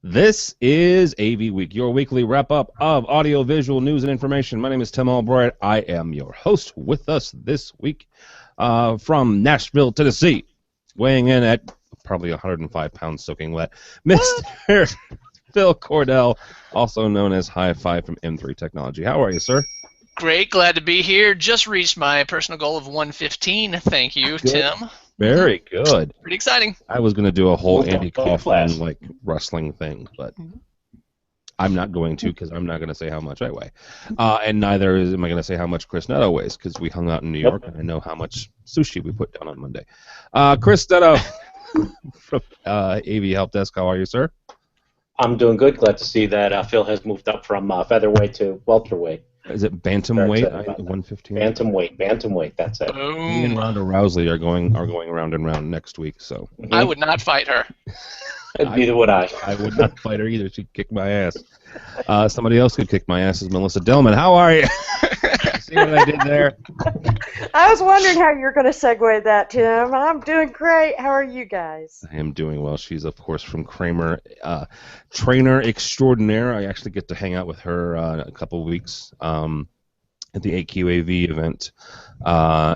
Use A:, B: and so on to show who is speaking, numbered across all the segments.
A: This is AVWeek, your weekly wrap-up of audio-visual news and information. My name is Tim Albright. I am your host. With us this week from Nashville, Tennessee, weighing in at probably 105 pounds soaking wet, Mr. Phil Cordell, also known as High Five from M3 Technology. How are you, sir?
B: Great, glad to be here. Just reached my personal goal of 115. Thank you,
A: Good.
B: Tim.
A: Very good.
B: Pretty exciting.
A: I was going to do a whole Andy Kaufman like wrestling thing, but I'm not going to because I'm not going to say how much I weigh. And neither am I going to say how much Chris Netto weighs because we hung out in New York and I know how much sushi we put down on Monday. Chris Netto from AV Help Desk, how are you, sir?
C: I'm doing good. Glad to see that Phil has moved up from featherweight to welterweight.
A: Is it bantamweight? 115.
C: Bantamweight. That's it.
A: Me and Ronda Rousey are going round and round next week. So
B: I would not fight her.
C: Neither would I.
A: I would not fight her either. She'd kick my ass. Somebody else could kick my ass is Melissa Dillman. How are you? See what I did there?
D: I was wondering how you're going to segue that, Tim. I'm doing great. How are you guys?
A: I am doing well. She's, of course, from Kramer, trainer extraordinaire. I actually get to hang out with her a couple of weeks at the AQAV event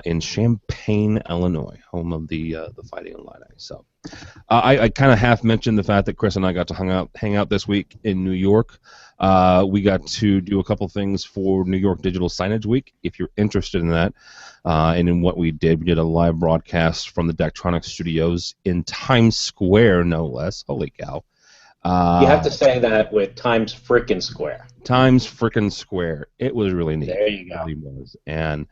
A: in Champaign, Illinois, home of the Fighting Illini. So I kind of half mentioned the fact that Chris and I got to hang out this week in New York. We got to do a couple things for New York Digital Signage Week. If you're interested in that and in what we did a live broadcast from the Daktronics studios in Times Square, no less. Holy cow.
C: You have to say that with Times frickin' Square.
A: Times frickin' Square. It was really neat.
C: There you go.
A: It really was. And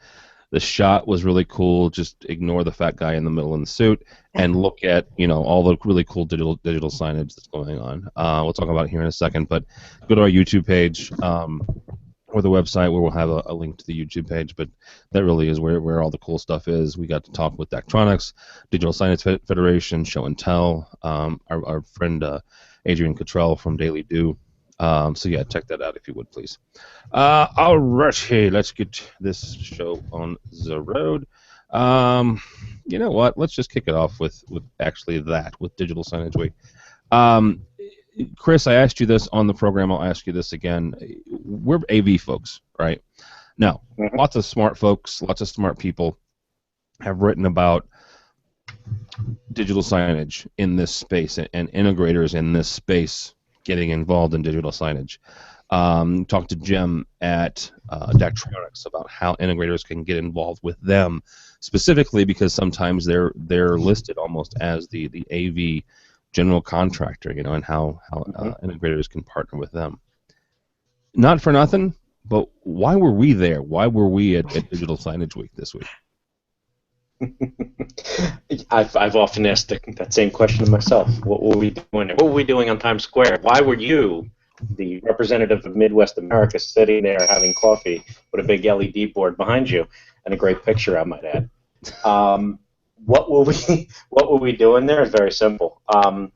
A: the shot was really cool. Just ignore the fat guy in the middle in the suit and look at, all the really cool digital signage that's going on. We'll talk about it here in a second, but go to our YouTube page or the website where we'll have a link to the YouTube page, but that really is where all the cool stuff is. We got to talk with Daktronics, Digital Signage Federation, Show and Tell, our friend Adrian Cottrell from Daily Do. So yeah, check that out if you would, please. All right, hey, let's get this show on the road. You know what? Let's just kick it off with actually that, with Digital Signage Week. Chris, I asked you this on the program. I'll ask you this again. We're AV folks, right? Now, lots of smart folks, lots of smart people have written about digital signage in this space and integrators in this space getting involved in digital signage. Talked to Jim at Daktronics about how integrators can get involved with them, specifically because sometimes they're listed almost as the AV general contractor, and how integrators can partner with them. Not for nothing, but why were we there? Why were we at Digital Signage Week this week?
C: I've often asked that same question to myself. What were we doing there? What were we doing on Times Square? Why were you, the representative of Midwest America, sitting there having coffee with a big LED board behind you and a great picture, I might add? What were we doing there is very simple. The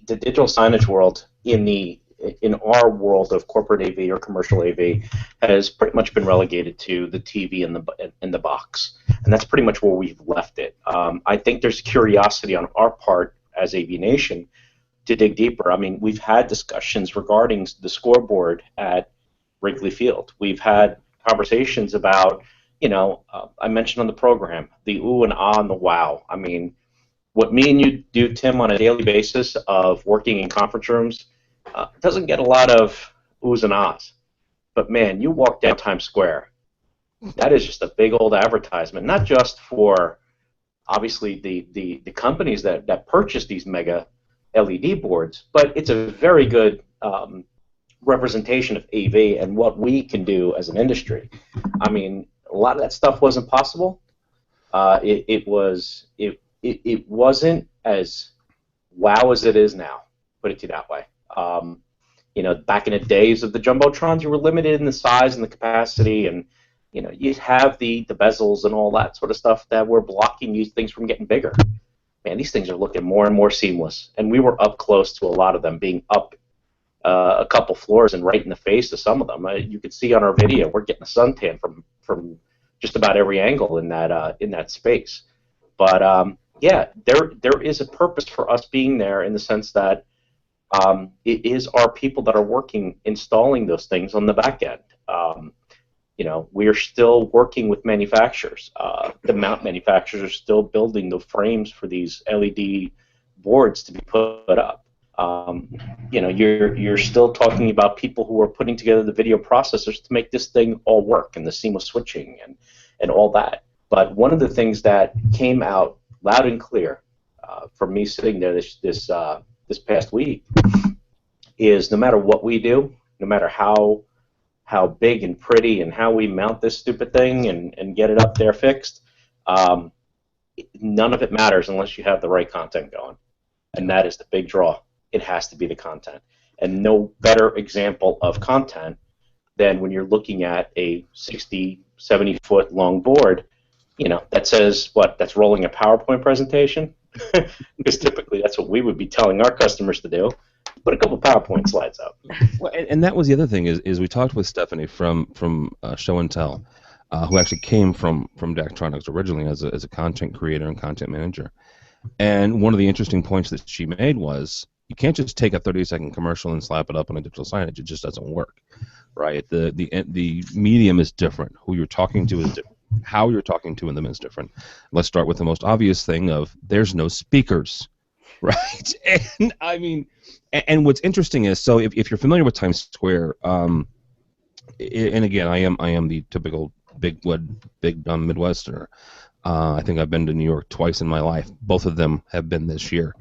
C: digital signage world in our world of corporate AV or commercial AV has pretty much been relegated to the TV in the box, and that's pretty much where we've left it. I think there's curiosity on our part as AV Nation to dig deeper. I mean, we've had discussions regarding the scoreboard at Wrigley Field. We've had conversations about, I mentioned on the program, the ooh and ah and the wow. I mean, what me and you do, Tim, on a daily basis of working in conference rooms doesn't get a lot of oohs and ahs. But, man, you walk down Times Square, that is just a big old advertisement, not just for, obviously, the companies that purchase these mega LED boards, but it's a very good representation of AV and what we can do as an industry. I mean, a lot of that stuff wasn't possible. It wasn't as wow as it is now, put it to you that way. Back in the days of the jumbotrons, you were limited in the size and the capacity, and you'd have the bezels and all that sort of stuff that were blocking these things from getting bigger. Man, these things are looking more and more seamless, and we were up close to a lot of them, being up a couple floors and right in the face of some of them. You could see on our video we're getting a suntan from just about every angle in that space. But yeah, there is a purpose for us being there in the sense that it is our people that are working installing those things on the back end. We are still working with manufacturers. The mount manufacturers are still building the frames for these LED boards to be put up. You're still talking about people who are putting together the video processors to make this thing all work, and the seamless switching and all that. But one of the things that came out loud and clear from me sitting there this past week is no matter what we do, no matter how big and pretty and how we mount this stupid thing and get it up there fixed, none of it matters unless you have the right content going. And that is the big draw. It has to be the content. And no better example of content than when you're looking at a 60, 70-foot long board, that says, what, that's rolling a PowerPoint presentation? Because typically that's what we would be telling our customers to do. Put a couple PowerPoint slides up.
A: Well, and that was the other thing is we talked with Stephanie from Show and Tell, who actually came from Daktronics originally as a content creator and content manager. And one of the interesting points that she made was you can't just take a 30-second commercial and slap it up on a digital signage. It just doesn't work, right? The medium is different. Who you're talking to is different. How you're talking to them is different. Let's start with the most obvious thing of there's no speakers, right? And I mean, and what's interesting is, so if you're familiar with Times Square, and again, I am the typical big dumb Midwesterner. I think I've been to New York twice in my life. Both of them have been this year.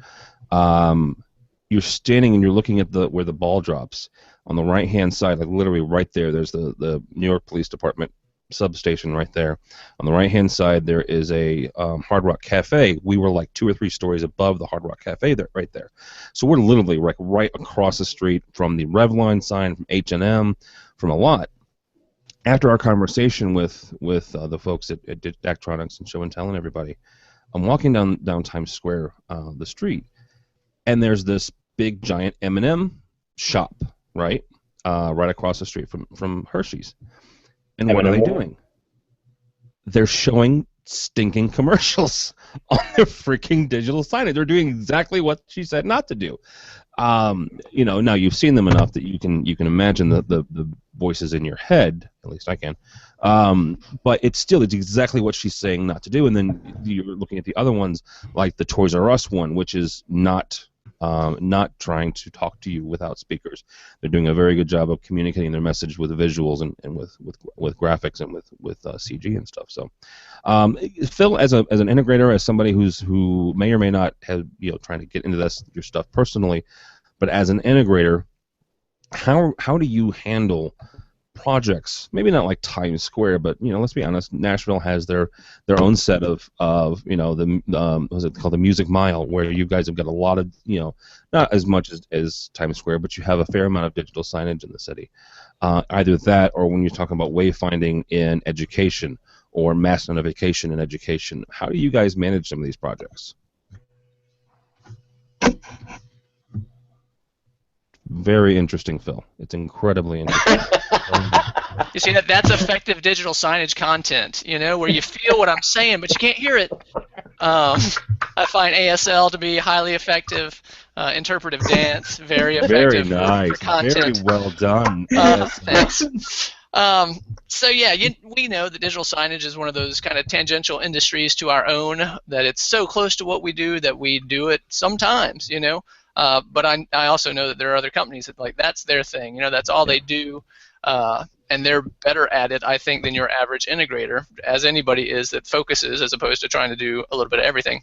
A: You're standing and you're looking at where the ball drops on the right-hand side, like literally right there. There's the New York Police Department substation right there. On the right-hand side, there is a Hard Rock Cafe. We were like 2 or 3 stories above the Hard Rock Cafe right there. So we're literally like right across the street from the Revline sign, from H&M, from a lot. After our conversation with the folks at Daktronics and Show and Tell and everybody, I'm walking down Times Square, the street, and there's this big giant M&M shop, right across the street from Hershey's. And what are they doing? They're showing stinking commercials on their freaking digital signage. They're doing exactly what she said not to do. Now you've seen them enough that you can imagine the voices in your head. At least I can. But it's exactly what she's saying not to do. And then you're looking at the other ones, like the Toys R Us one, which is not trying to talk to you without speakers. They're doing a very good job of communicating their message with visuals and with graphics and with CG and stuff. So, Phil, as an integrator, as somebody who may or may not have trying to get into your stuff personally, but as an integrator, how do you handle projects? Maybe not like Times Square, but let's be honest. Nashville has their own set of what's it called, the Music Mile, where you guys have got a lot of not as much as Times Square, but you have a fair amount of digital signage in the city. Either that, or when you're talking about wayfinding in education or mass notification in education, how do you guys manage some of these projects? Very interesting, Phil. It's incredibly interesting.
B: You see, that's effective digital signage content, where you feel what I'm saying, but you can't hear it. I find ASL to be highly effective, interpretive dance, very effective
A: very nice.
B: for content.
A: Very well done.
B: Thanks. So yeah, we know that digital signage is one of those kind of tangential industries to our own, that it's so close to what we do that we do it sometimes, But I also know that there are other companies that that's their thing. That's all they do, and they're better at it, I think, than your average integrator, as anybody is that focuses as opposed to trying to do a little bit of everything.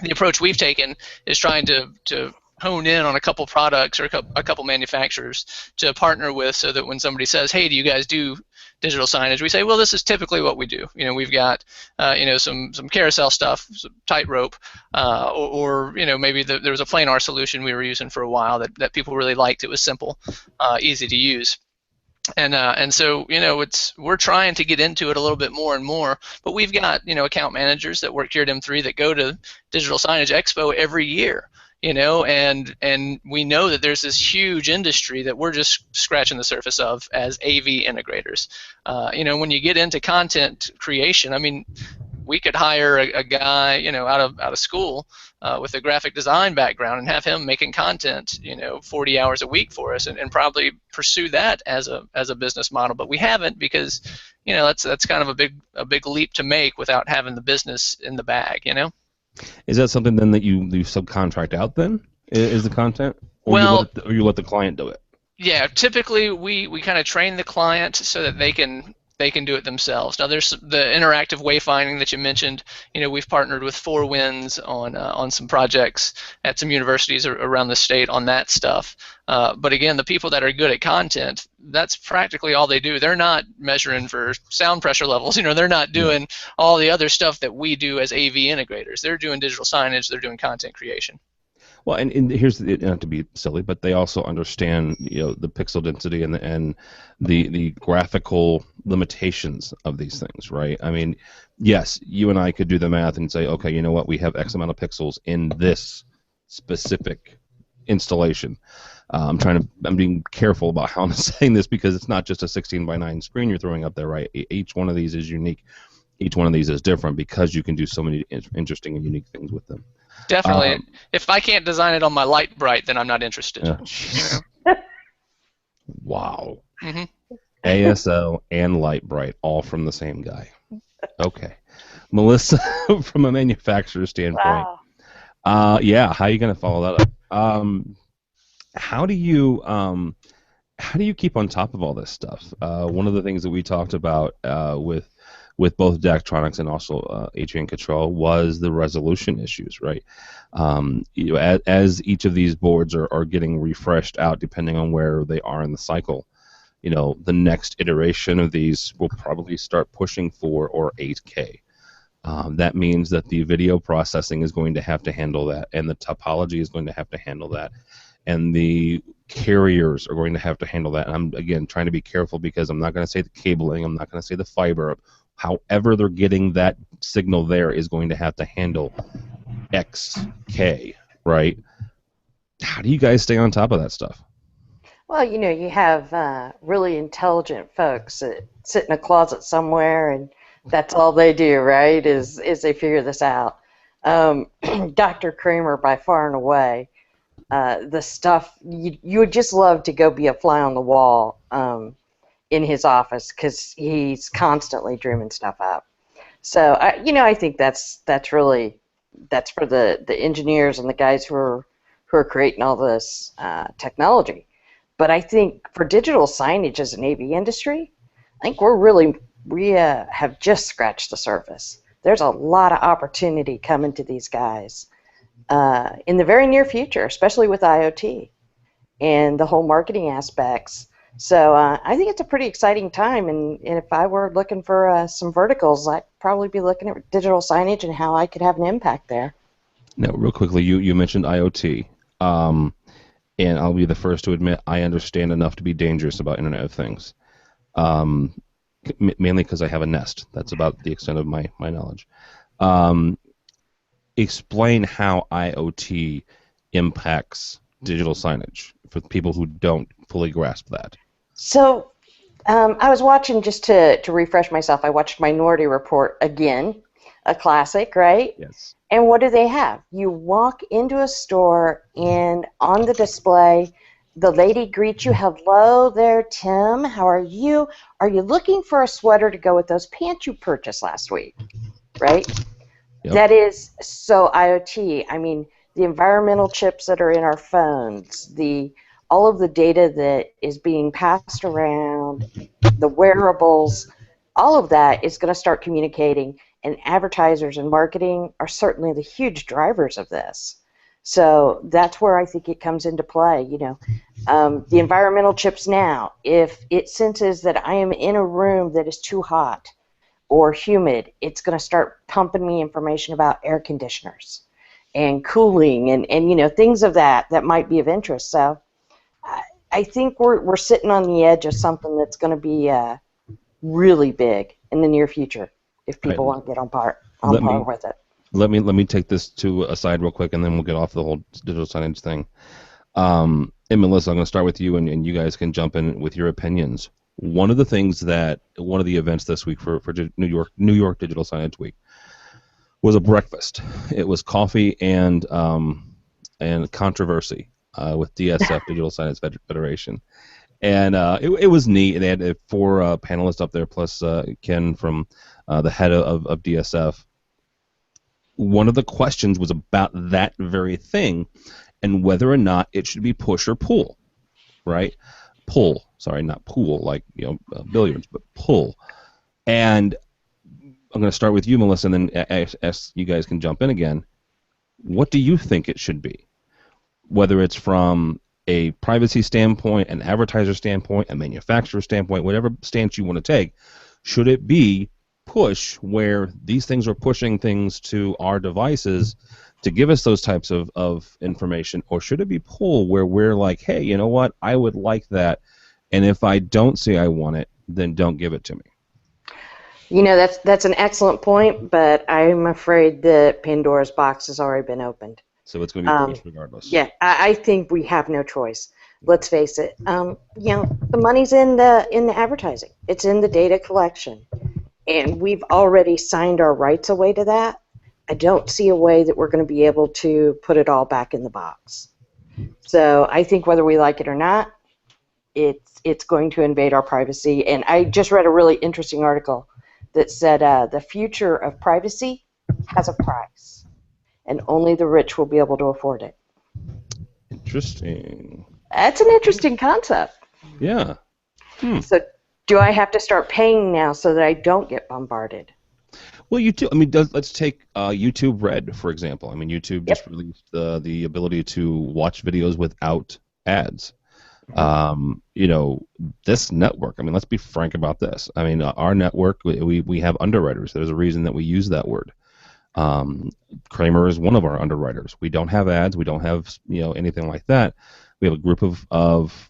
B: The approach we've taken is trying to hone in on a couple products or a couple manufacturers to partner with, so that when somebody says, "Hey, do you guys do digital signage?" we say, "Well, this is typically what we do. We've got some carousel stuff, some tightrope, or maybe there was a planar solution we were using for a while that people really liked. It was simple, easy to use." And so we're trying to get into it a little bit more and more, but we've got account managers that work here at M3 that go to Digital Signage Expo every year, and we know that there's this huge industry that we're just scratching the surface of as AV integrators. When you get into content creation, I mean, we could hire a guy, out of school with a graphic design background and have him making content, 40 hours a week for us, and probably pursue that as a business model. But we haven't because, that's kind of a big leap to make without having the business in the bag.
A: Is that something then that you subcontract out then? Is the content, or you let the client do it?
B: Yeah, typically we kind of train the client so that they can do it themselves. Now there's the interactive wayfinding that you mentioned. We've partnered with 4 Winds on some projects at some universities around the state on that stuff. But again, the people that are good at content, that's practically all they do. They're not measuring for sound pressure levels. They're not doing all the other stuff that we do as AV integrators. They're doing digital signage. They're doing content creation.
A: Well, and here's not to be silly, but they also understand the pixel density and the graphical limitations of these things, right? I mean, yes, you and I could do the math and say, okay, you know what, we have X amount of pixels in this specific installation. I'm being careful about how I'm saying this because it's not just a 16:9 screen you're throwing up there, right? Each one of these is unique. Each one of these is different because you can do so many interesting and unique things with them.
B: Definitely. If I can't design it on my light bright, then I'm not interested.
A: Wow.
B: Mm-hmm.
A: ASL and light bright, all from the same guy. Okay. Melissa, from a manufacturer standpoint, yeah, how are you going to follow that up? How do you keep on top of all this stuff? One of the things that we talked about with both Daktronics and also HV Control was the resolution issues, right? As each of these boards are getting refreshed out, depending on where they are in the cycle, the next iteration of these will probably start pushing for or 8K. That means that the video processing is going to have to handle that, and the topology is going to have to handle that, and the carriers are going to have to handle that. And I'm, again, trying to be careful because I'm not going to say the cabling, I'm not going to say the fiber. However they're getting that signal there is going to have to handle XK, right? How do you guys stay on top of that stuff?
D: Well, you have really intelligent folks that sit in a closet somewhere, and that's all they do, right, is they figure this out. Dr. Kramer, by far and away, the stuff, you would just love to go be a fly on the wall in his office because he's constantly dreaming stuff up. So I think that's for the engineers and the guys who are creating all this technology. But I think for digital signage as an AV industry, I think we have just scratched the surface. There's a lot of opportunity coming to these guys in the very near future, especially with IoT and the whole marketing aspects. So I think it's a pretty exciting time, and if I were looking for some verticals, I'd probably be looking at digital signage and how I could have an impact there.
A: Now, real quickly, you mentioned IoT, and I'll be the first to admit I understand enough to be dangerous about Internet of Things, mainly because I have a Nest. That's about the extent of my knowledge. Explain how IoT impacts digital signage for people who don't fully grasp that.
D: So I was watching, just to refresh myself, I watched Minority Report again, a classic, right?
A: Yes.
D: And what do they have? You walk into a store, and on the display, the lady greets you, "Hello there, Tim. How are you? Are you looking for a sweater to go with those pants you purchased last week?" Right?
A: Yep.
D: That is so IoT. I mean, the environmental chips that are in our phones, all of the data that is being passed around, the wearables, all of that is going to start communicating, and advertisers and marketing are certainly the huge drivers of this. So that's where I think it comes into play. The environmental chips now, if it senses that I am in a room that is too hot or humid, it's going to start pumping me information about air conditioners and cooling and things of that might be of interest. So I think we're sitting on the edge of something that's going to be really big in the near future if people want to get on par with it.
A: Let me take this to a side real quick, and then we'll get off the whole digital signage thing. And Melissa, I'm going to start with you, and you guys can jump in with your opinions. One of the events this week for New York Digital Signage Week, was a breakfast. It was coffee and controversy with DSF, Digital Signage Federation. And it was neat. They had 4 panelists up there, plus Ken from the head of DSF. One of the questions was about that very thing and whether or not it should be push or pull, right? Pull, sorry, not pool like billiards, but pull. And I'm going to start with you, Melissa, and then ask you guys can jump in again. What do you think it should be? Whether it's from a privacy standpoint, an advertiser standpoint, a manufacturer standpoint, whatever stance you want to take, should it be push where these things are pushing things to our devices to give us those types of information, or should it be pull where we're like, hey, you know what, I would like that, and if I don't say I want it, then don't give it to me?
D: That's an excellent point, but I'm afraid that Pandora's box has already been opened.
A: So it's going to be pushed regardless.
D: Yeah, I think we have no choice. Let's face it. The money's in the advertising. It's in the data collection, and we've already signed our rights away to that. I don't see a way that we're going to be able to put it all back in the box. So I think whether we like it or not, it's going to invade our privacy. And I just read a really interesting article that said the future of privacy has a price, and only the rich will be able to afford it.
A: Interesting.
D: That's an interesting concept.
A: Yeah.
D: So do I have to start paying now so that I don't get bombarded?
A: Well, YouTube. I mean, let's take YouTube Red, for example. I mean, YouTube just released the ability to watch videos without ads. This network. I mean, let's be frank about this. I mean, our network, we have underwriters. There's a reason that we use that word. Kramer is one of our underwriters. We don't have ads. We don't have anything like that. We have a group of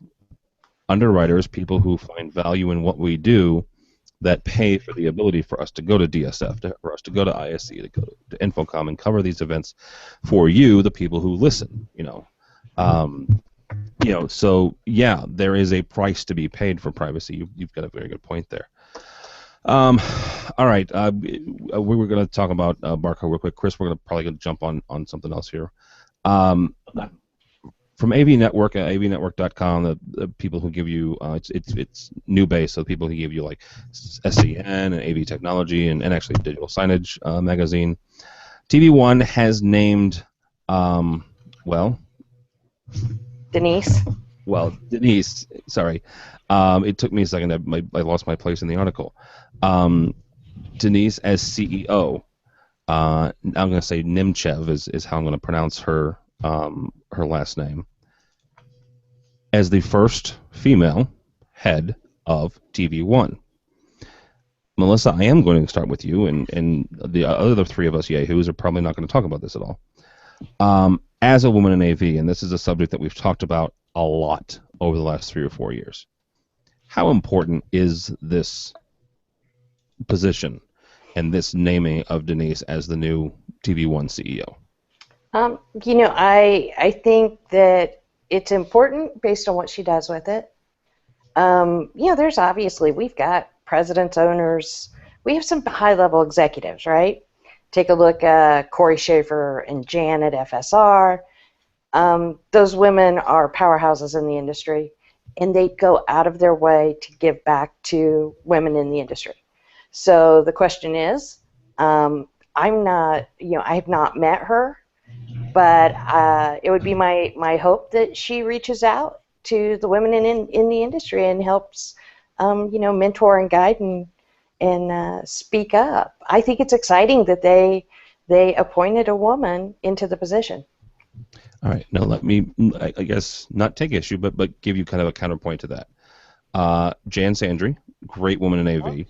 A: underwriters, people who find value in what we do, that pay for the ability for us to go to DSF, for us to go to ISC, to go to Infocom and cover these events for you, the people who listen. So yeah, there is a price to be paid for privacy. You've got a very good point there. All right, we were going to talk about Barco real quick. Chris, we're probably going to jump on something else here. From AV Network, avnetwork.com, the people who give you it's new base, so the people who give you like SCN and AV Technology and actually Digital Signage magazine. TV One has named
D: Denise.
A: Well, Denise, sorry. It took me a second. I lost my place in the article. Denise as CEO. I'm going to say Nimchev is how I'm going to pronounce her last name, as the first female head of TV One. Melissa, I am going to start with you, and the other 3 of us yahoos are probably not going to talk about this at all. As a woman in AV, and this is a subject that we've talked about a lot over the last 3 or 4 years, how important is this position and this naming of Denise as the new TV One CEO?
D: I think that it's important based on what she does with it. There's obviously, we've got presidents, owners, we have some high-level executives, right? Take a look at Corey Schaefer and Jan at FSR. Those women are powerhouses in the industry, and they go out of their way to give back to women in the industry. So the question is, I have not met her, but it would be my hope that she reaches out to the women in the industry and helps, mentor and guide and speak up. I think it's exciting that they appointed a woman into the position.
A: All right. Now let me, I guess, not take issue, but give you kind of a counterpoint to that. Jan Sandry, great woman in AV.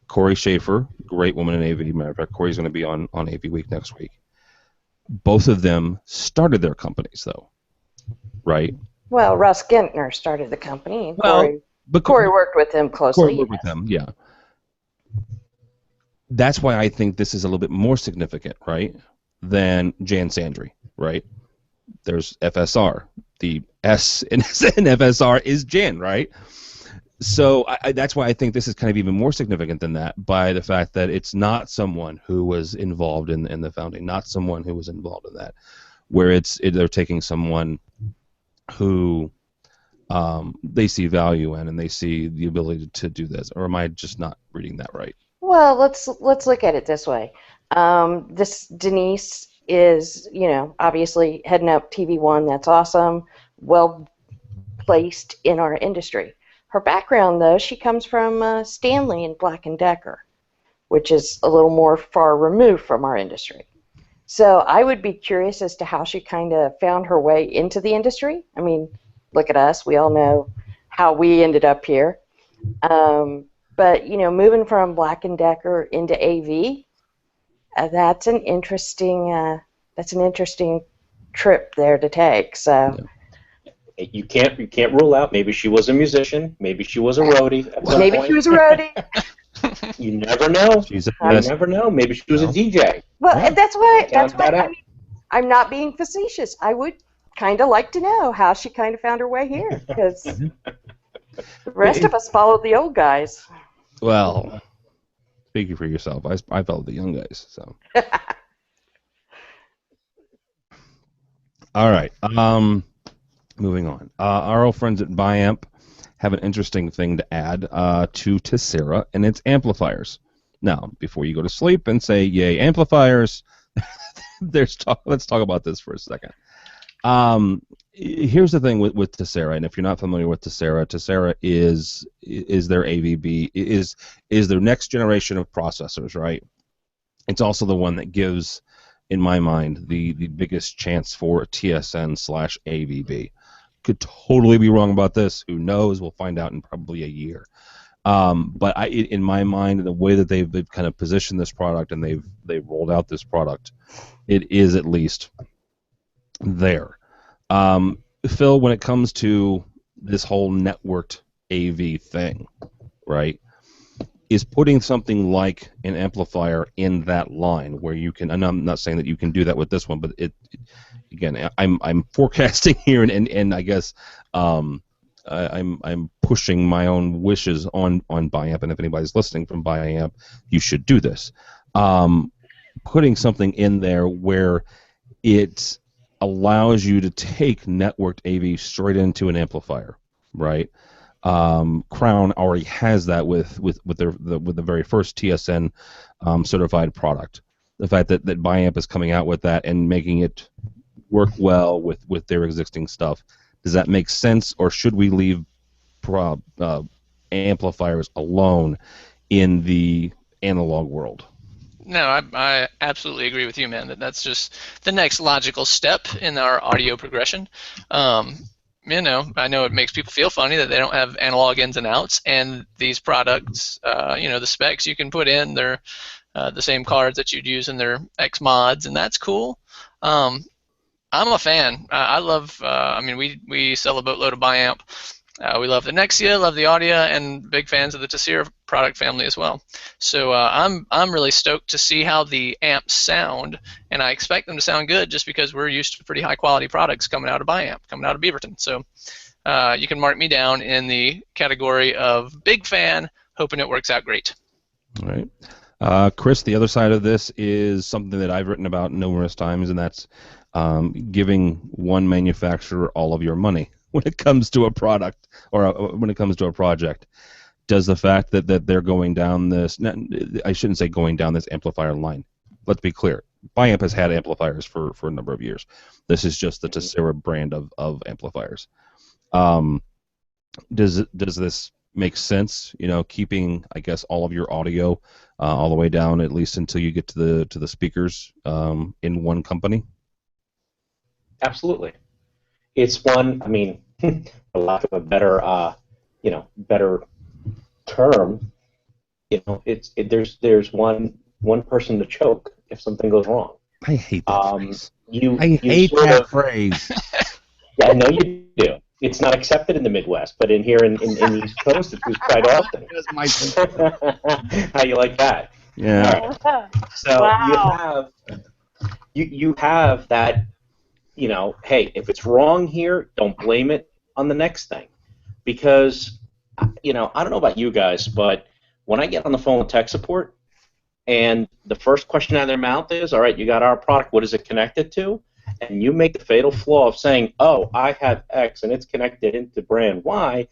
A: Corey Schaefer, great woman in AV. Matter of fact, Corey's going to be on AVWeek next week. Both of them started their companies, though, right?
D: Well, Russ Gentner started the company.
A: And
D: Corey worked with him closely.
A: Corey worked with them, yeah. That's why I think this is a little bit more significant, right, than Jan Sandry, right? There's FSR. The S in FSR is Jan, right? So that's why I think this is kind of even more significant than that, by the fact that it's not someone who was involved in the founding, not someone who was involved in that, where they're taking someone who they see value in and they see the ability to do this. Or am I just not reading that right?
D: Well, let's look at it this way. This Denise is, obviously heading up TV1. That's awesome. Well placed in our industry. Her background, though, she comes from Stanley and Black & Decker, which is a little more far removed from our industry. So I would be curious as to how she kind of found her way into the industry. I mean, look at us. We all know how we ended up here. But, moving from Black & Decker into AV, that's an interesting trip there to take. So.
C: Yeah. You can't rule out. Maybe she was a musician. Maybe she was a roadie.
D: Maybe she was a roadie.
C: You never know. You never know. Maybe she was a DJ.
D: Well, that's why. I mean, I'm not being facetious. I would kind of like to know how she kind of found her way here, because the rest of us followed the old guys.
A: Well, speaking for yourself, I followed the young guys. So. All right. Moving on. Our old friends at Biamp have an interesting thing to add to Tessera and its amplifiers. Now, before you go to sleep and say, yay, amplifiers, let's talk about this for a second. Here's the thing with Tessera, and if you're not familiar with Tessera is their AVB, is their next generation of processors, right? It's also the one that gives, in my mind, the biggest chance for TSN/AVB. Could totally be wrong about this. Who knows? We'll find out in probably a year. But in my mind, the way that they've kind of positioned this product and they've rolled out this product, it is at least there. Phil, when it comes to this whole networked AV thing, right, is putting something like an amplifier in that line where you can, and I'm not saying that you can do that with this one, but again, I'm forecasting here, and I guess I'm pushing my own wishes on Biamp, and if anybody's listening from Biamp, you should do this. Putting something in there where it allows you to take networked AV straight into an amplifier, right? Crown already has that with the very first TSN certified product. The fact that Biamp is coming out with that and making it work well with their existing stuff, does that make sense, or should we leave amplifiers alone in the analog world?
B: No, I absolutely agree with you, man. That's just the next logical step in our audio progression. I know it makes people feel funny that they don't have analog ins and outs, and these products, the specs you can put in, they're the same cards that you'd use in their X mods, and that's cool. I'm a fan. I love. We sell a boatload of Biamp. We love the NSCA, love the Audia, and big fans of the Tessera product family as well. So I'm really stoked to see how the amps sound, and I expect them to sound good just because we're used to pretty high quality products coming out of Biamp, coming out of Beaverton. So you can mark me down in the category of big fan, hoping it works out great.
A: All right. Chris, the other side of this is something that I've written about numerous times, and that's giving one manufacturer all of your money when it comes to a product or when it comes to a project. Does the fact that they're going down this, I shouldn't say going down this amplifier line. Let's be clear. Biamp has had amplifiers for a number of years. This is just the Tessera brand of amplifiers. Does this make sense? Keeping, I guess, all of your audio all the way down at least until you get to the speakers in one company?
C: Absolutely. It's one. I mean, for lack of a better, better term, there's one person to choke if something goes wrong.
A: I hate that phrase.
C: I hate that phrase. Yeah, I know you do. It's not accepted in the Midwest, but in the East Coast, it's used quite often. How you like that?
A: Yeah.
C: Right. So wow. you have that. Hey, if it's wrong here, don't blame it on the next thing, because I don't know about you guys, but when I get on the phone with tech support, and the first question out of their mouth is, all right, you got our product, what is it connected to? And you make the fatal flaw of saying, oh, I have X and it's connected into brand Y,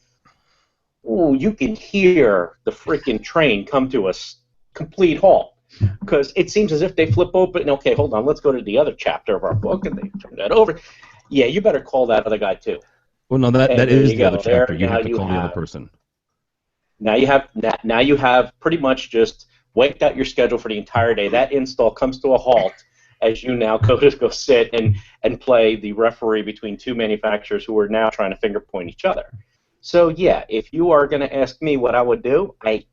C: ooh, you can hear the freaking train come to a complete halt. Because it seems as if they flip open, okay, hold on, let's go to the other chapter of our book, and they turn that over. Yeah, you better call that other guy too.
A: Well, no, that is the other chapter. You have to call the other person.
C: Now you have pretty much just wiped out your schedule for the entire day. That install comes to a halt as you now go sit and play the referee between two manufacturers who are now trying to finger point each other. So yeah, if you are going to ask me what I would do, I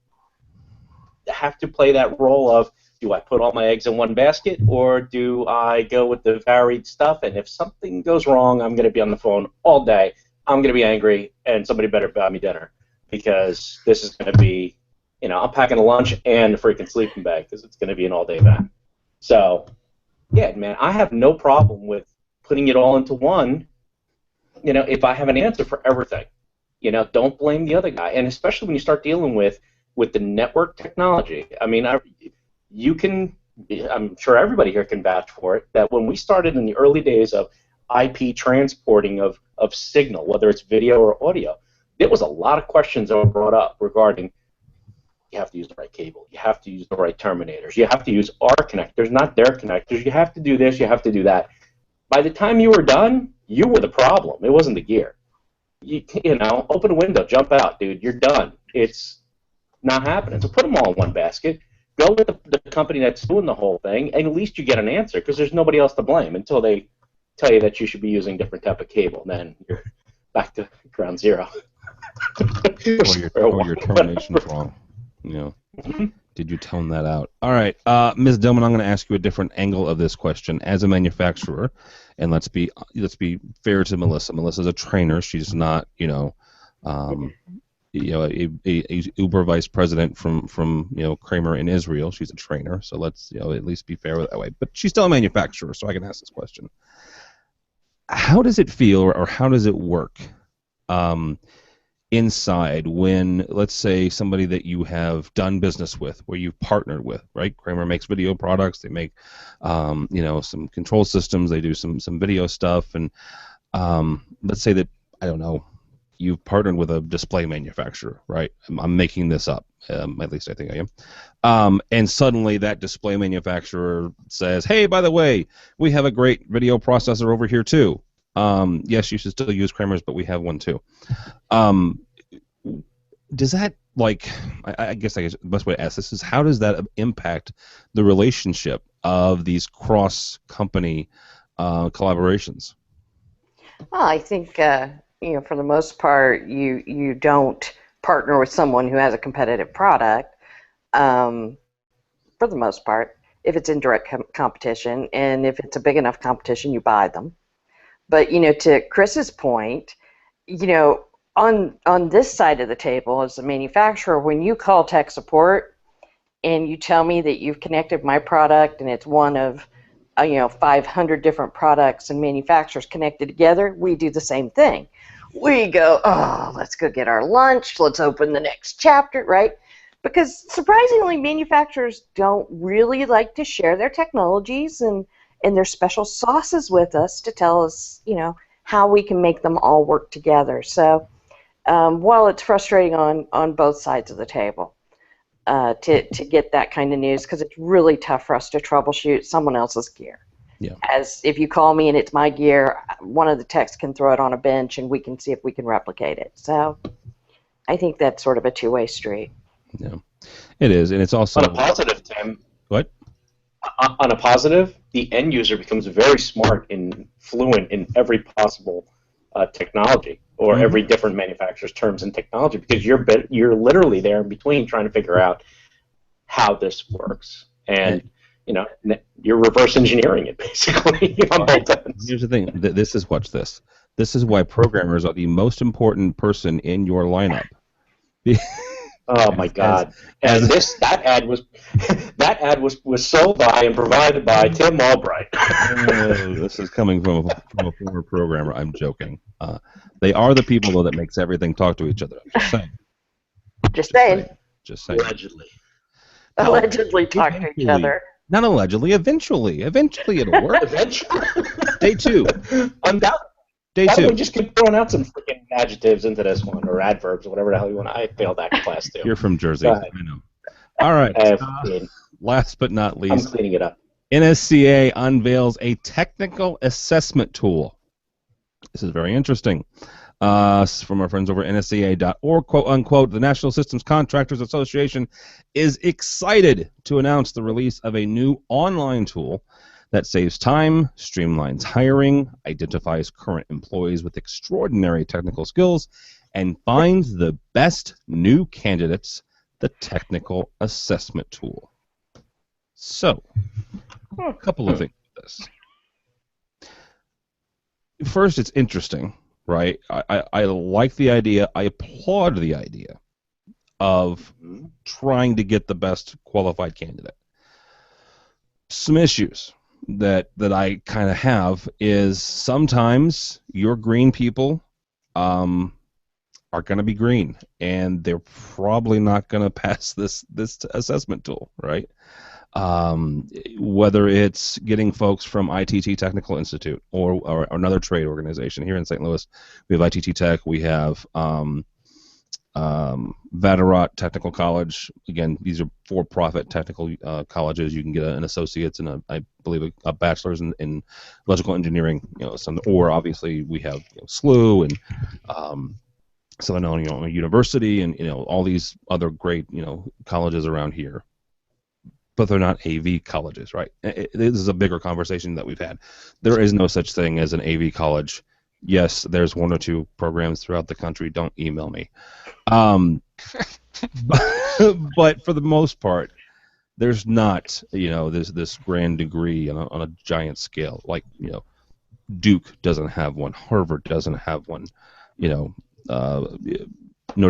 C: have to play that role of, do I put all my eggs in one basket, or do I go with the varied stuff? And if something goes wrong, I'm going to be on the phone all day. I'm going to be angry, and somebody better buy me dinner, because this is going to be, I'm packing a lunch and a freaking sleeping bag, because it's going to be an all-day event. So, yeah, man, I have no problem with putting it all into one, if I have an answer for everything. Don't blame the other guy. And especially when you start dealing with the network technology. I mean, I'm sure everybody here can vouch for it, that when we started in the early days of IP transporting of signal, whether it's video or audio, there was a lot of questions that were brought up regarding, you have to use the right cable, you have to use the right terminators, you have to use our connectors, not their connectors, you have to do this, you have to do that. By the time you were done, you were the problem. It wasn't the gear. Open a window, jump out, dude, you're done. It's not happening. So put them all in one basket. Go with the company that's doing the whole thing, and at least you get an answer, because there's nobody else to blame until they tell you that you should be using different type of cable. Then you're back to ground zero.
A: or your termination's wrong. Did you tone that out? All right, Ms. Dillman, I'm going to ask you a different angle of this question. As a manufacturer, and let's be fair to Melissa. Melissa's a trainer. She's not, a Uber vice president from Kramer in Israel. She's a trainer, so let's at least be fair that way. But she's still a manufacturer, so I can ask this question. How does it feel, or how does it work inside when, let's say, somebody that you have done business with, where you've partnered with, right? Kramer makes video products. They make some control systems. They do some video stuff, and let's say that, I don't know, you've partnered with a display manufacturer, right? I'm making this up. At least I think I am. And suddenly that display manufacturer says, hey, by the way, we have a great video processor over here too. Yes, you should still use Kramer's, but we have one too. Does that, I guess the best way to ask this is, how does that impact the relationship of these cross-company collaborations?
D: Well, I think for the most part, you don't partner with someone who has a competitive product. For the most part, if it's in direct competition, and if it's a big enough competition, you buy them. But to Chris's point, on this side of the table as a manufacturer, when you call tech support and you tell me that you've connected my product and it's one of 500 different products and manufacturers connected together, we do the same thing. We go, oh, let's go get our lunch, let's open the next chapter, right? Because surprisingly, manufacturers don't really like to share their technologies and their special sauces with us to tell us, how we can make them all work together. So while it's frustrating on both sides of the table to get that kind of news, because it's really tough for us to troubleshoot someone else's gear.
A: Yeah.
D: As if you call me and it's my gear, one of the techs can throw it on a bench and we can see if we can replicate it. So I think that's sort of a two-way street.
A: Yeah, it is, and it's also
C: on a positive, Tim.
A: What?
C: On a positive, the end user becomes very smart and fluent in every possible technology, or every different manufacturer's terms and technology, because you're literally there in between trying to figure out how this works, and you're reverse engineering it basically on both ends.
A: Here's the thing. Watch this. This is why programmers are the most important person in your lineup.
C: Oh my God! And that ad was sold by and provided by Tim Albright.
A: This is coming from a former programmer. I'm joking. They are the people though that makes everything talk to each other. I'm just saying.
D: Just saying.
A: Just saying.
C: Allegedly.
D: Allegedly talk to each other.
A: Not allegedly. Eventually it'll work.
C: Eventually.
A: Day 2.
C: Undoubtedly.
A: Day
C: Why
A: 2.
C: don't we just keep throwing out some freaking adjectives into this one, or adverbs, or whatever the hell you want? I failed that class too.
A: You're from Jersey.
C: Go
A: I
C: ahead.
A: know. All right. Last but not
C: I'm
A: least,
C: cleaning it up.
A: NSCA unveils a technical assessment tool. This is very interesting. From our friends over at NSCA.org, quote unquote, the National Systems Contractors Association is excited to announce the release of a new online tool that saves time, streamlines hiring, identifies current employees with extraordinary technical skills, and finds the best new candidates, the technical assessment tool. So, a couple of things with this. First, it's interesting, right? I like the idea. I applaud the idea of trying to get the best qualified candidate. Some issues that I kind of have is sometimes your green people are going to be green, and they're probably not going to pass this assessment tool, right? Whether it's getting folks from ITT Technical Institute or another trade organization here in St. Louis, we have ITT Tech, we have Vatterott Technical College. Again, these are for-profit technical colleges. You can get an associate's and I believe a bachelor's in electrical engineering. Or obviously we have SLU and Southern Illinois University and all these other great colleges around here. But they're not AV colleges, right? This is a bigger conversation that we've had. There is no such thing as an AV college. Yes, there's 1 or 2 programs throughout the country. Don't email me. But for the most part, there's not, this grand degree on a giant scale. Like, Duke doesn't have one. Harvard doesn't have one. Notre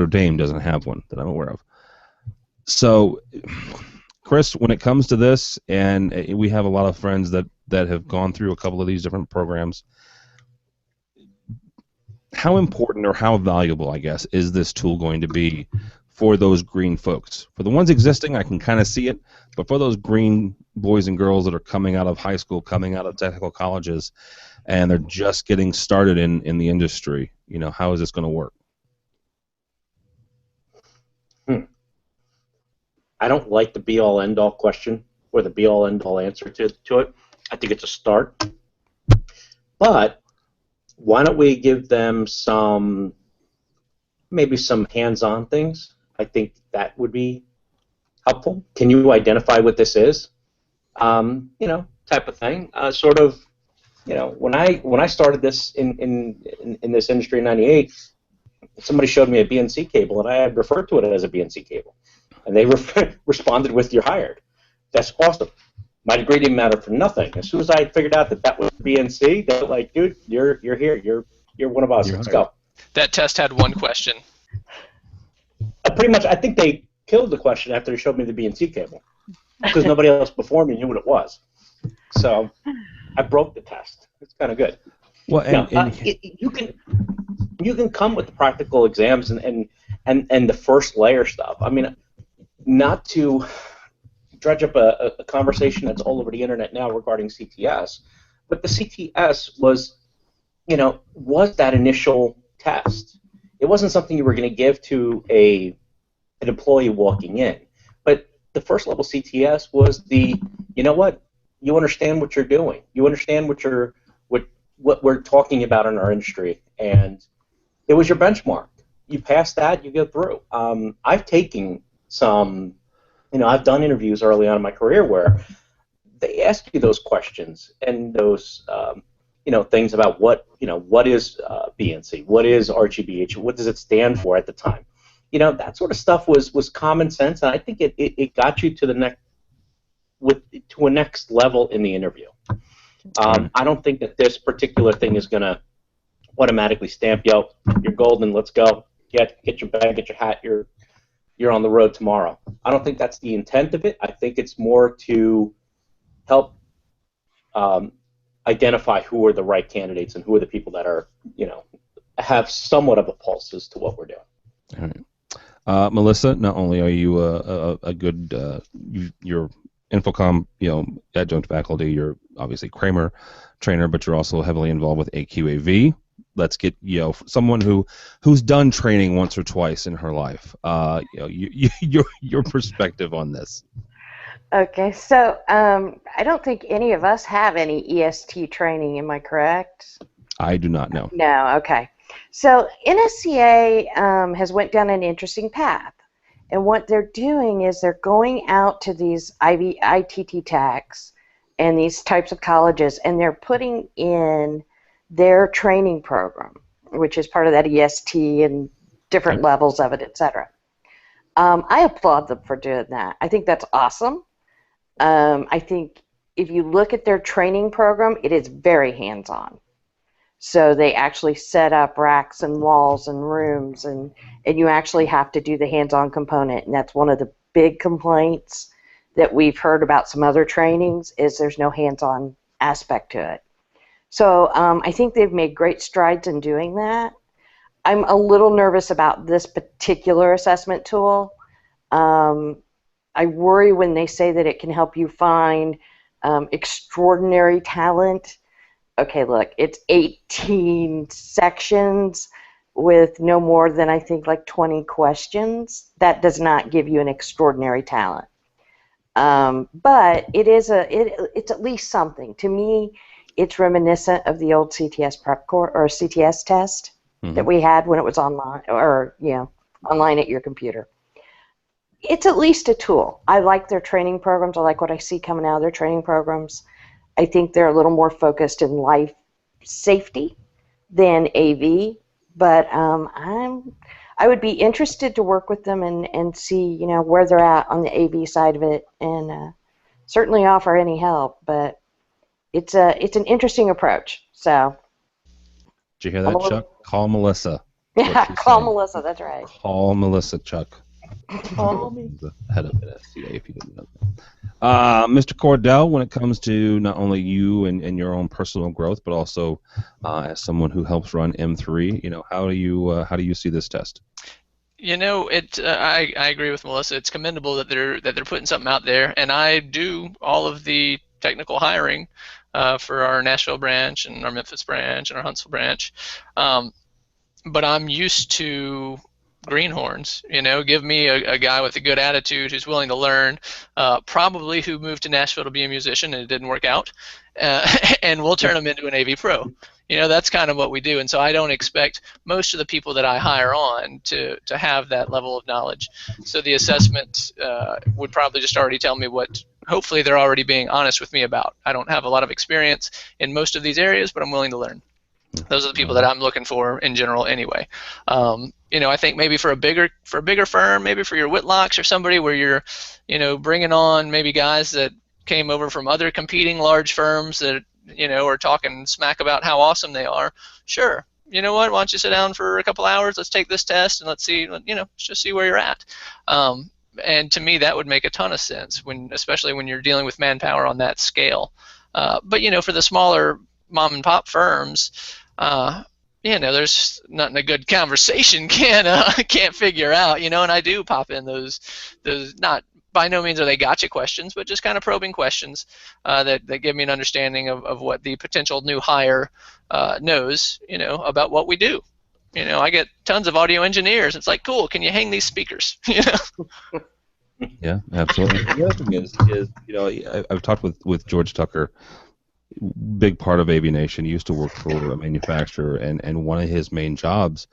A: Dame doesn't have one that I'm aware of. So, Chris, when it comes to this, and we have a lot of friends that have gone through a couple of these different programs, how important or how valuable, I guess, is this tool going to be for those green folks? For the ones existing, I can kind of see it, but for those green boys and girls that are coming out of high school, coming out of technical colleges, and they're just getting started in the industry, how is this going to work?
C: I don't like the be-all, end-all question or the be-all, end-all answer to it. I think it's a start. But why don't we give them maybe some hands-on things? I think that would be helpful. Can you identify what this is? Type of thing. When I started this in this industry in '98, somebody showed me a BNC cable, and I had referred to it as a BNC cable. And they responded with, "You're hired." That's awesome. My degree didn't matter for nothing. As soon as I figured out that was BNC, they were like, "Dude, you're here. You're one of us. Let's go."
B: That test had one question.
C: Pretty much, I think they killed the question after they showed me the BNC cable because nobody else before me knew what it was. So I broke the test. It's kind of good.
A: Well,
C: you can come with the practical exams and the first layer stuff. I mean, not to dredge up a conversation that's all over the internet now regarding CTS, but the CTS was that initial test. It wasn't something you were going to give to an employee walking in, but the first level CTS was you understand what you're doing, you understand what we're talking about in our industry, and it was your benchmark. You pass that, you go through. I've taken some, I've done interviews early on in my career where they ask you those questions and those, things about what is BNC, what is RGBH, what does it stand for at the time. That sort of stuff was common sense, and I think it got you to a next level in the interview. I don't think that this particular thing is going to automatically stamp you out. You're golden. Let's go. Get your bag, get your hat. You're on the road tomorrow. I don't think that's the intent of it. I think it's more to help identify who are the right candidates and who are the people that are have somewhat of a pulse as to what we're doing.
A: All right. Melissa, not only are you a good you're Infocom, adjunct faculty, you're obviously Kramer trainer, but you're also heavily involved with AQAV. Let's get someone who's done training once or twice in her life. Your perspective on this.
D: Okay, so I don't think any of us have any EST training. Am I correct?
A: I do not know.
D: No. Okay. So NSCA has went down an interesting path, and what they're doing is they're going out to these ITT techs and these types of colleges, and they're putting in their training program, which is part of that EST and different levels of it, etc. I applaud them for doing that. I think that's awesome. I think if you look at their training program, it is very hands-on. So they actually set up racks and walls and rooms, and you actually have to do the hands-on component, and that's one of the big complaints that we've heard about some other trainings is there's no hands-on aspect to it. So I think they've made great strides in doing that. I'm a little nervous about this particular assessment tool. I worry when they say that it can help you find extraordinary talent. Okay, look, it's 18 sections with no more than, I think, like 20 questions. That does not give you an extraordinary talent. But it is it's at least something. To me, it's reminiscent of the old CTS prep course or CTS test that we had when it was online, or online at your computer. It's at least a tool. I like their training programs. I like what I see coming out of their training programs. I think they're a little more focused in life safety than AV, but I would be interested to work with them and see where they're at on the AV side of it, and certainly offer any help. But it's an interesting approach. So.
A: Did you hear that, Chuck? Call Melissa.
D: Yeah, call Melissa. That's right.
A: Call Melissa, Chuck. Call me. The head of NSCA, if you didn't know that. Mr. Cordell, when it comes to not only you and your own personal growth, but also as someone who helps run M3, how do you see this test?
B: I agree with Melissa. It's commendable that they're putting something out there, and I do all of the technical hiring for our Nashville branch and our Memphis branch and our Huntsville branch. But I'm used to greenhorns. Give me a guy with a good attitude who's willing to learn, probably who moved to Nashville to be a musician and it didn't work out, and we'll turn him into an AV pro. That's kind of what we do, and so I don't expect most of the people that I hire on to have that level of knowledge. So the assessment would probably just already tell me what hopefully they're already being honest with me about. I don't have a lot of experience in most of these areas, but I'm willing to learn. Those are the people that I'm looking for in general anyway. I think maybe for a bigger firm, maybe for your Whitlocks or somebody where you're, bringing on maybe guys that came over from other competing large firms that, are talking smack about how awesome they are. Sure. You know what? Why don't you sit down for a couple hours? Let's take this test and let's see, let's just see where you're at. And to me, that would make a ton of sense especially when you're dealing with manpower on that scale. But for the smaller mom and pop firms, there's nothing a good conversation can't figure out, and I do pop in those not by no means are they gotcha questions, but just kind of probing questions that give me an understanding of what the potential new hire knows, about what we do. I get tons of audio engineers. It's like, cool, can you hang these speakers?
A: Yeah, absolutely. The other thing is I've talked with George Tucker. Big part of Aviation. He used to work for a manufacturer, and one of his main jobs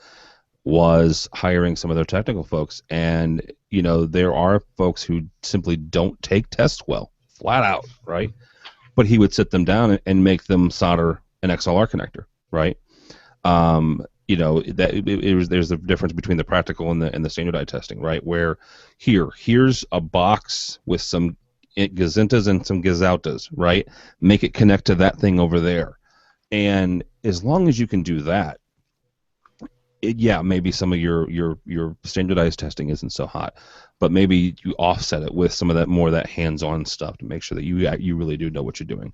A: was hiring some of their technical folks. And there are folks who simply don't take tests well, flat out, right? But he would sit them down and make them solder an XLR connector, right? There's a difference between the practical and the standardized testing, right? Where here's a box with some gazintas and some gazoutas, right? Make it connect to that thing over there. And as long as you can do that, maybe some of your standardized testing isn't so hot, but maybe you offset it with some of that hands-on stuff to make sure that you really do know what you're doing.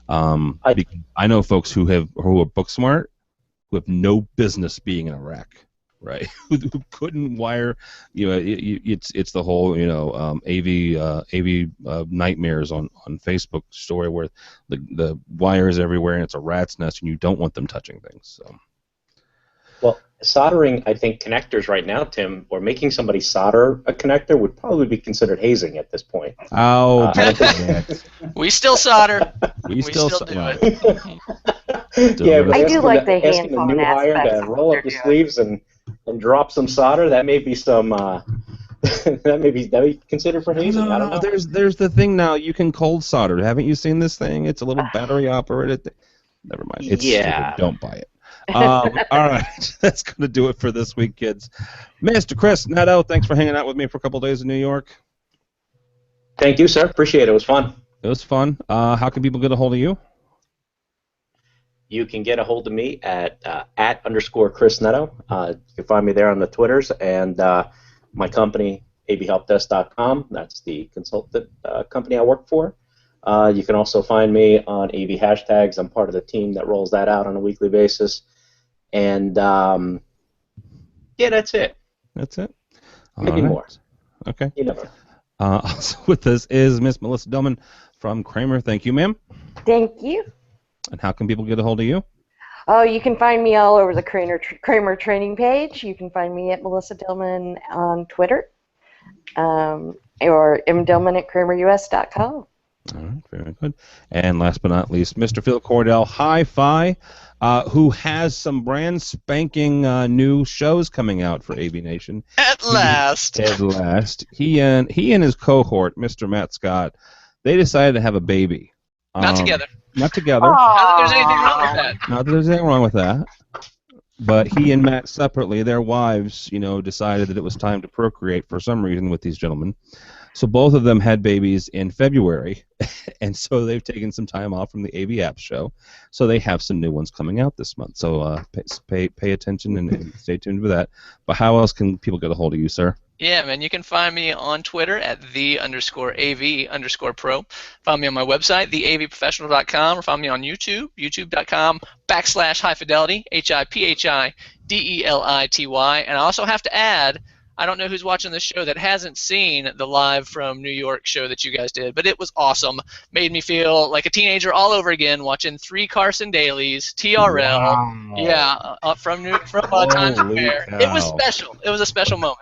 A: I know folks who are book smart who have no business being in a rack. right? Who couldn't wire, it's the whole, AV nightmares on Facebook story where the wire is everywhere and it's a rat's nest and you don't want them touching things. So.
C: Well, soldering, I think connectors right now, Tim, or making somebody solder a connector would probably be considered hazing at this point.
A: Oh,
B: we still solder.
A: We still
B: do
A: well,
B: it.
C: Yeah, but
D: I do like the
C: asking the new
D: hand-pulling
C: hire
D: aspects
C: to
D: of
C: roll
D: what
C: up the
D: they're
C: sleeves and drop some solder. That may be some. that may be considered for hazing. I don't know.
A: There's the thing now. You can cold solder. Haven't you seen this thing? It's a little battery operated thing. Never mind. It's stupid. Don't buy it. All right, that's going to do it for this week, kids. Mr. Chris Netto, thanks for hanging out with me for a couple days in New York.
C: Thank you, sir. Appreciate it. It was fun.
A: It was fun. How can people get a hold of you?
C: You can get a hold of me at @_Chris Netto. You can find me there on the Twitters, and my company, avhelpdesk.com. That's the consultant company I work for. You can also find me on AV Hashtags. I'm part of the team that rolls that out on a weekly basis. And, yeah, that's it.
A: That's it?
C: Maybe more.
A: Okay.
C: You never know.
A: Also with us is Miss Melissa Dillman from Kramer. Thank you, ma'am.
D: Thank you.
A: And how can people get a hold of you?
D: Oh, you can find me all over the Kramer training page. You can find me at Melissa Dillman on Twitter, or mdillman@kramerus.com.
A: All right, very good. And last but not least, Mr. Phil Cordell, Hi-Fi, who has some brand spanking new shows coming out for AV Nation.
B: At last.
A: At last. He and his cohort, Mr. Matt Scott, they decided to have a baby.
B: Not together.
A: Not together.
B: Not that there's anything wrong with that.
A: Not that there's anything wrong with that. But he and Matt separately, their wives, decided that it was time to procreate for some reason with these gentlemen. So both of them had babies in February, and so they've taken some time off from the AV App show. So they have some new ones coming out this month. So pay attention and stay tuned for that. But how else can people get a hold of you, sir?
B: Yeah, man, you can find me on Twitter at @the_AV_pro. Find me on my website, theavprofessional.com, or find me on YouTube, youtube.com/highfidelity, HIPHIDELITY. And I also have to add, I don't know who's watching this show that hasn't seen the live from New York show that you guys did, but it was awesome. Made me feel like a teenager all over again watching 3 Carson Dailies, TRL.
A: Wow.
B: Yeah, from Times Square. It was special. It was a special moment.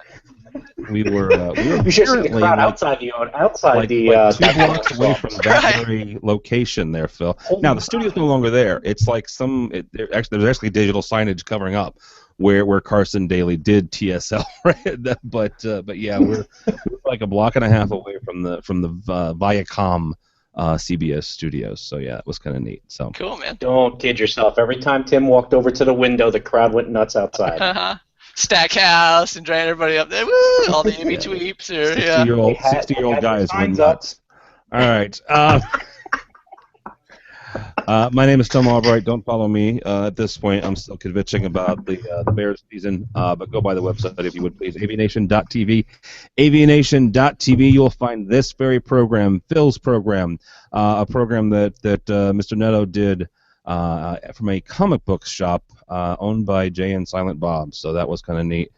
A: We were
C: You should see the crowd outside the
A: 2 blocks away from that very location there, Phil. Now the studio's no longer there. It's like there's actually digital signage covering up where Carson Daly did TSL, right? But yeah, we're like a block and a half away from the Viacom CBS studios. So yeah, it was kind of neat. So
B: cool, man.
C: Don't kid yourself. Every time Tim walked over to the window, the crowd went nuts outside.
B: Stackhouse and dragging everybody up there. Woo! All the AV tweeps.
A: 60-year-old guys went nuts. All right. My name is Tom Albright. Don't follow me at this point. I'm still convincing about the Bears season, but go by the website if you would please, avnation.tv. avnation.tv. You'll find this very program, Phil's program, a program that Mr. Netto did from a comic book shop owned by Jay and Silent Bob. So that was kind of neat.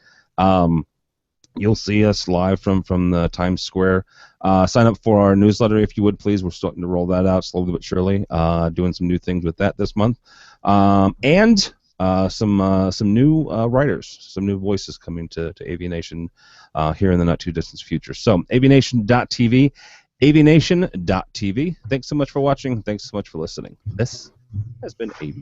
A: You'll see us live from the Times Square. Sign up for our newsletter if you would, please. We're starting to roll that out slowly but surely. Doing some new things with that this month, and some new writers, some new voices coming to AV Nation here in the not too distant future. So avnation.tv, avnation.tv. Thanks so much for watching. Thanks so much for listening. This has been AV.